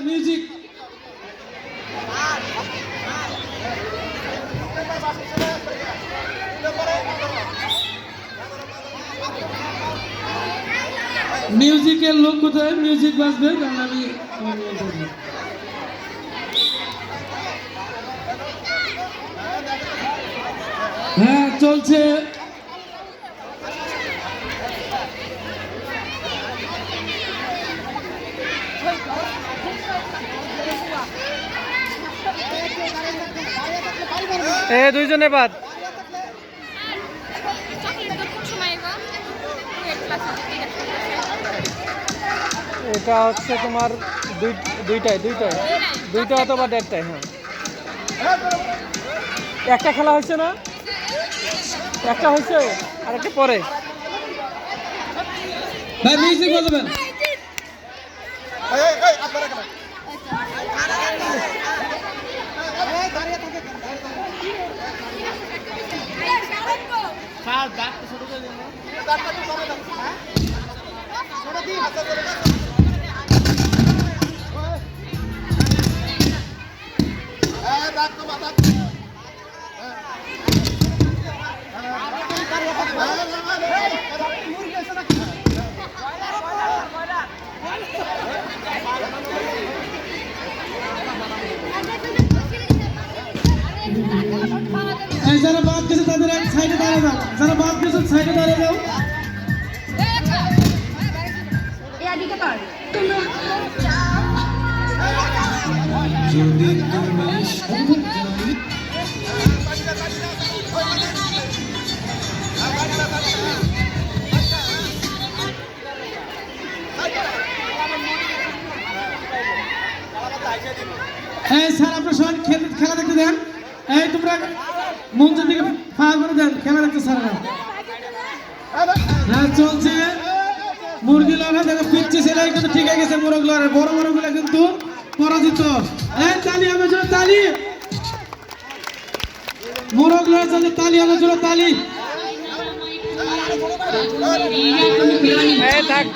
Music. মিউজিকের লোক কোথায়? মিউজিক বাজবে, কারণ আমি হ্যাঁ চলছে। দুইজনে বাদ। এটা হচ্ছে তোমার দুইটা অথবা দেড়টায়। হ্যাঁ, একটা খেলা হয়েছে না? একটা হয়েছে, আর একটা পরে। ভাই মিউজিক বাজাবেন। যারা বাদ গেছে তাদের এক সাইডে দাঁড়িয়ে যাও, যারা বাদ গেছে সাইডে দাঁড়িয়ে যাও। যদি তুমি এই স্যার আপনার সবাই খেলা দেখতে দেন। এই তোমরা মঞ্চের দিকে ফাঁকা করে দেন, খেলা দেখতে স্যাররা। হ্যাঁ চলছে মুরগি লড়া, দেখো পিচ্ছে সেলাই কিন্তু ঠিক হয়ে গেছে। মোরগ লড়াই বড় বড় গুলা কিন্তু পরাজিত। এই তালি হবে জোরে তালি, মোরগ লড়াই চলছে, তালি হবে জোরে তালি। থাক।